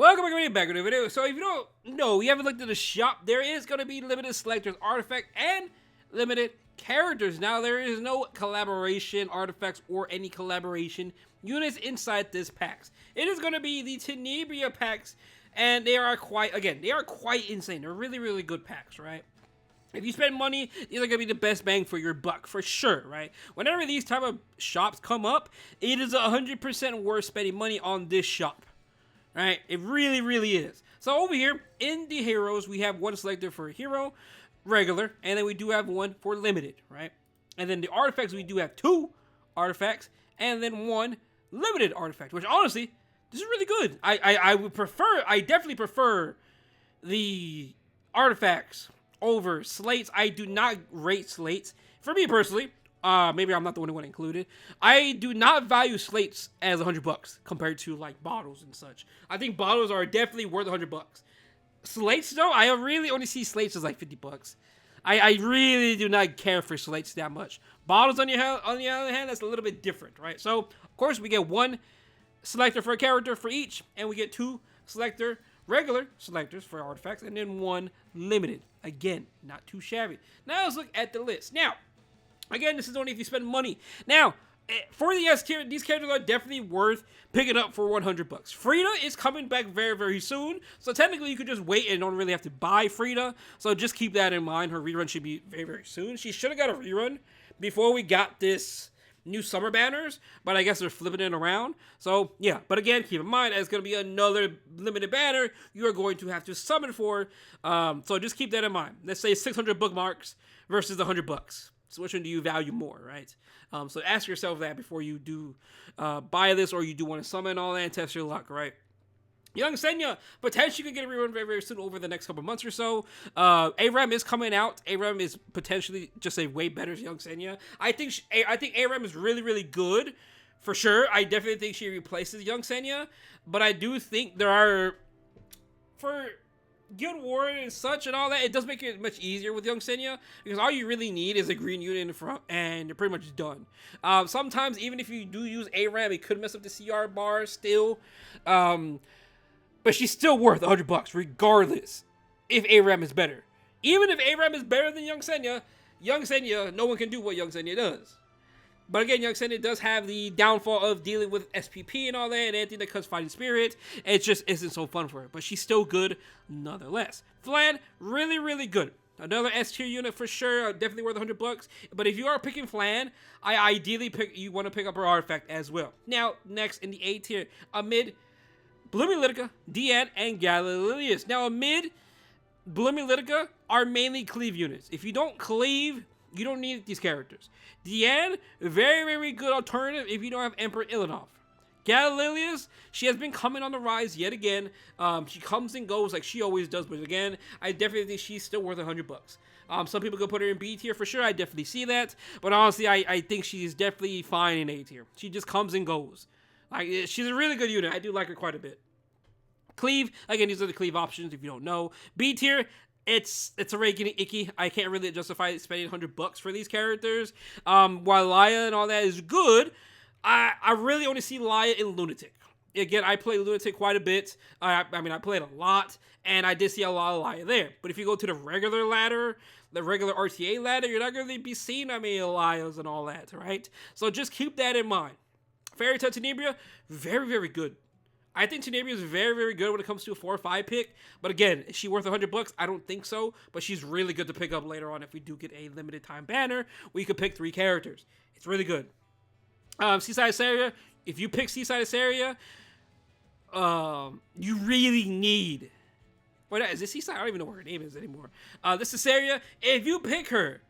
Welcome back to the video. So if you don't know, you haven't looked at the shop, there is going to be limited selectors, artifact, and limited characters. Now, there is no collaboration artifacts or any collaboration units inside this packs. It is going to be the Tenebria packs, and they are quite insane. They're really good packs, right? If you spend money, these are going to be the best bang for your buck, for sure, right? Whenever these type of shops come up, it is 100% worth spending money on this shop. Right, it really is. So over here in the heroes, we have one selector for hero, regular, and then we do have one for limited, right? And then the artifacts, we do have 2 artifacts, and then 1 limited artifact. Which honestly, this is really good. I definitely prefer the artifacts over slates. I do not rate slates. For me personally, maybe I'm not the only one included, I do not value slates as $100 compared to like bottles and such. I think bottles are definitely worth $100. Slates though, I really only see slates as like $50. I really do not care for slates that much. Bottles on the other hand, that's a little bit different, right? So of course we get 1 selector for a character for each, and we get 2 regular selectors for artifacts, and then 1 limited. Again, not too shabby. Now let's look at the list. Now, again, this is only if you spend money. Now, for the S tier, these characters are definitely worth picking up for $100. Frida is coming back very soon, so technically you could just wait and don't really have to buy Frida. So just keep that in mind. Her rerun should be very soon. She should have got a rerun before we got this new summer banners, but I guess they're flipping it around. So yeah, but again, keep in mind, it's going to be another limited banner you are going to have to summon for. So just keep that in mind. Let's say 600 bookmarks versus $100. So which one do you value more, right? So ask yourself that before you do buy this, or you do want to summon all that and test your luck, right? Young Senya potentially could get a rerun very soon over the next couple months or so. ARAM is coming out. ARAM is potentially just a way better Young Senya. I think ARAM is really good, for sure. I definitely think she replaces Young Senya, but I do think there are, for Guild War and such and all that, it does make it much easier with Young Senya, because all you really need is a green unit in the front, and you're pretty much done. Sometimes, even if you do use ARAM, it could mess up the CR bar still. But she's still worth $100 regardless if ARAM is better. Even if ARAM is better than Young Senya, no one can do what Young Senya does. But again, Young Senya does have the downfall of dealing with SPP and all that, and anything that cuts Fighting Spirit. It just isn't so fun for her. But she's still good nonetheless. Flan, really good. Another S tier unit for sure, definitely worth $100. But if you are picking Flan, you want to pick up her artifact as well. Now, next in the A tier, amid Blooming Litica, Deanne, and Galileulius. Now, amid Blooming Litica are mainly cleave units. If you don't cleave, you don't need these characters. Deanne, very good alternative if you don't have Emperor Ilanov. Galileulius, she has been coming on the rise yet again. She comes and goes like she always does, but again, I definitely think she's still worth $100. Some people could put her in B tier for sure. I definitely see that, but honestly, I think she's definitely fine in A tier. She just comes and goes. Like, she's a really good unit. I do like her quite a bit. Cleave, again, these are the cleave options if you don't know. B tier, it's already getting icky. I can't really justify spending $100 for these characters. While Laya and all that is good, I really only see Laya in Lunatic. Again, I play Lunatic quite a bit. I played a lot, and I did see a lot of Laya there. But if you go to the regular ladder, the regular RTA ladder, you're not going to be seeing Layas and all that, right? So just keep that in mind. Fairy Tale Tenebria, very good. I think Tenebria is very good when it comes to a 4 or 5 pick. But again, is she worth $100? I don't think so. But she's really good to pick up later on if we do get a limited time banner where you could pick 3 characters. It's really good. Seaside Asaria, if you pick Seaside Asaria, you really need... What is this Seaside? I don't even know what her name is anymore. This is Asaria. If you pick her...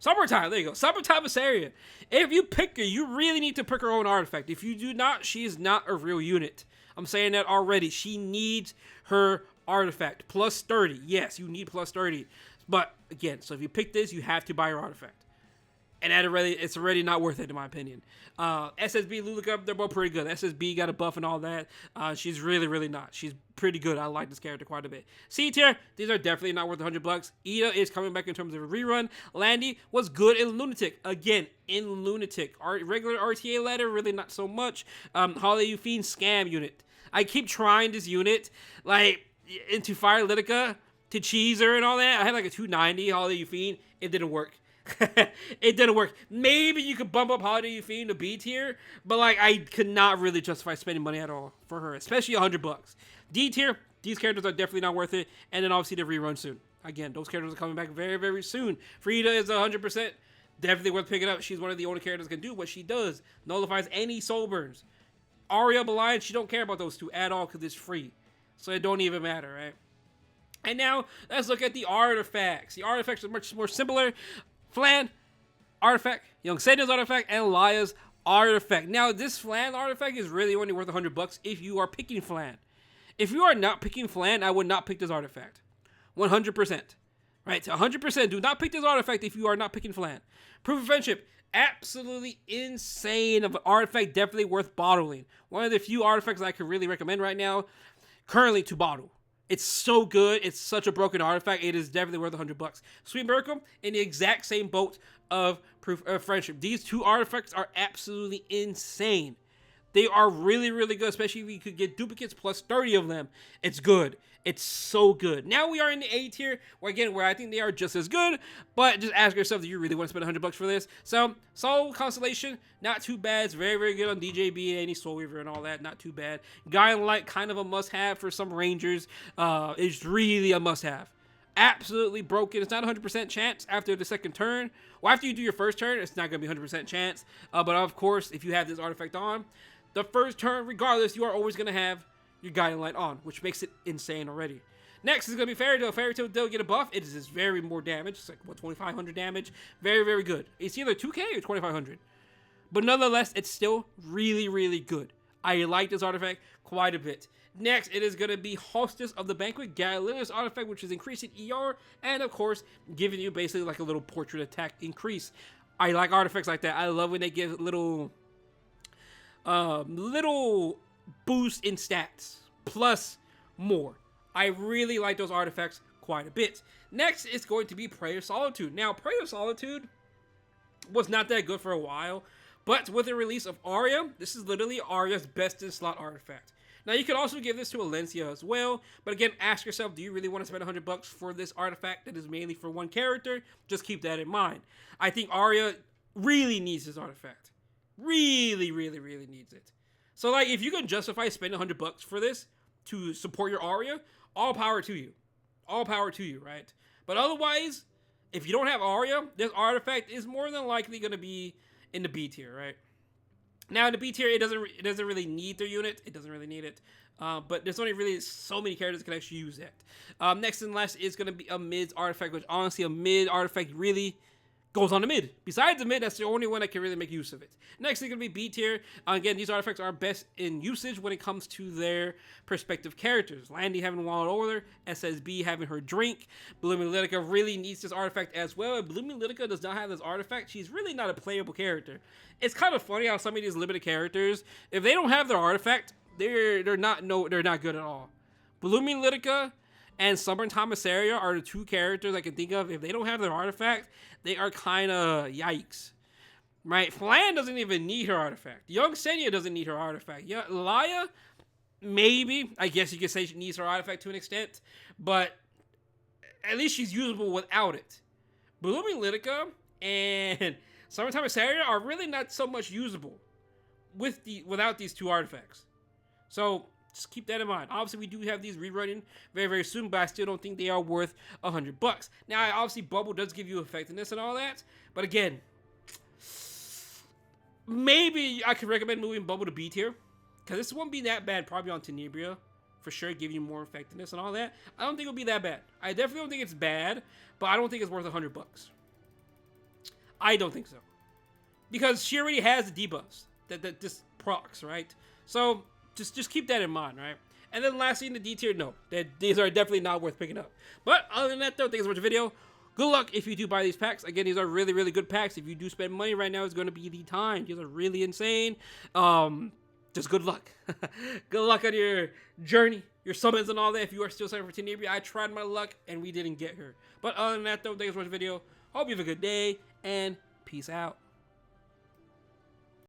Summertime, there you go. Summertime Asaria. If you pick her, you really need to pick her own artifact. If you do not, she is not a real unit. I'm saying that already. She needs her artifact. Plus 30. Yes, you need plus 30. But, again, so if you pick this, you have to buy her artifact. And it's already not worth it, in my opinion. SSB, Luluka, they're both pretty good. SSB got a buff and all that. She's really not. She's pretty good. I like this character quite a bit. C tier, these are definitely not worth $100. Ida is coming back in terms of a rerun. Landy was good in Lunatic. Again, in Lunatic. Regular RTA ladder, really not so much. Holly Fiend scam unit. I keep trying this unit, like, into Fire Litica, to cheese her and all that. I had like a 290 Holiday Euphine. It didn't work. It didn't work. Maybe you could bump up Holiday Euphine to B tier, but like I could not really justify spending money at all for her, especially $100. D tier, these characters are definitely not worth it, and then obviously the rerun soon. Again, those characters are coming back very, very soon. Frida is 100%. Definitely worth picking up. She's one of the only characters that can do what she does. Nullifies any soul burns. Aria Blind, she don't care about those two at all because it's free. So it don't even matter, right? And now, let's look at the artifacts. The artifacts are much more simpler. Flan, artifact. Young Senya's artifact, and Laya's artifact. Now, this Flan artifact is really only worth $100 if you are picking Flan. If you are not picking Flan, I would not pick this artifact. 100%. Right? 100%. Do not pick this artifact if you are not picking Flan. Proof of Friendship. Absolutely insane of an artifact. Definitely worth bottling. One of the few artifacts I can really recommend right now, currently, to bottle. It's so good. It's such a broken artifact. It is definitely worth $100. Sweet Miracle in the exact same boat of Proof of Friendship. These two artifacts are absolutely insane. They are really, really good, especially if you could get duplicates plus 30 of them. It's good. It's so good. Now we are in the A tier, where I think they are just as good, but just ask yourself, do you really want to spend $100 for this? So, Soul Constellation, not too bad. It's very, very good on DJB, any Soul Weaver and all that. Not too bad. Guiding Light, kind of a must-have for some Rangers. It's really a must-have. Absolutely broken. It's not 100% chance after the second turn. Well, after you do your first turn, it's not going to be 100% chance. But of course, if you have this artifact on, the first turn, regardless, you are always going to have your Guiding Light on, which makes it insane already. Next is going to be Fairy Tail. Fairy Tail does get a buff. It is very more damage. It's like, what, 2,500 damage? Very, very good. It's either 2k or 2,500. But nonetheless, it's still really, really good. I like this artifact quite a bit. Next, it is going to be Hostess of the Banquet, Galileo's artifact, which is increasing ER, and of course, giving you basically like a little portrait attack increase. I like artifacts like that. I love when they give little boost in stats, plus more. I really like those artifacts quite a bit. Next is going to be Prayer of Solitude. Now, Prayer of Solitude was not that good for a while, but with the release of Aria, this is literally Aria's best in slot artifact. Now, you could also give this to Alencia as well, but again, ask yourself, do you really want to spend $100 for this artifact that is mainly for one character? Just keep that in mind. I think Aria really needs this artifact. Really, really, really needs it. So, like, if you can justify spending $100 for this to support your Aria, all power to you. All power to you, right? But otherwise, if you don't have Aria, this artifact is more than likely going to be in the B tier, right? Now, in the B tier, it doesn't really need their unit. It doesn't really need it. But there's only really so many characters that can actually use that. Next and last is going to be a mid's artifact, which honestly, a mid artifact really goes on the mid. Besides the mid, that's the only one that can really make use of it. Next is going to be B tier. Again, these artifacts are best in usage when it comes to their respective characters. Landy having Wild Order, SSB having her drink. Blooming Litica really needs this artifact as well. If Blooming Litica does not have this artifact, she's really not a playable character. It's kind of funny how some of these limited characters, if they don't have their artifact, they're not good at all. Blooming Litica and Stubborn Thaumasaria are the two characters I can think of. If they don't have their artifact, they are kind of yikes. Right? Flan doesn't even need her artifact. Young Senya doesn't need her artifact. Yeah, Laya, maybe. I guess you could say she needs her artifact to an extent. But at least she's usable without it. Blooming Litica and Stubborn Thaumasaria are really not so much usable without these two artifacts. So just keep that in mind. Obviously, we do have these rerunning very, very soon, but I still don't think they are worth $100. Now, obviously, Bubble does give you effectiveness and all that, but again, maybe I could recommend moving Bubble to B tier, because this won't be that bad probably on Tenebria, for sure, giving you more effectiveness and all that. I don't think it'll be that bad. I definitely don't think it's bad, but I don't think it's worth $100. I don't think so, because she already has the debuffs that just procs, right? So just keep that in mind, right? And then lastly, in the D tier, no, these are definitely not worth picking up. But other than that, though, thanks so much for the video. Good luck if you do buy these packs. Again, these are really, really good packs. If you do spend money right now, it's going to be the time. These are really insane. Just good luck. Good luck on your journey, your summons and all that. If you are still signing for Tenebria, I tried my luck and we didn't get her. But other than that, though, thanks so much for the video. Hope you have a good day and peace out.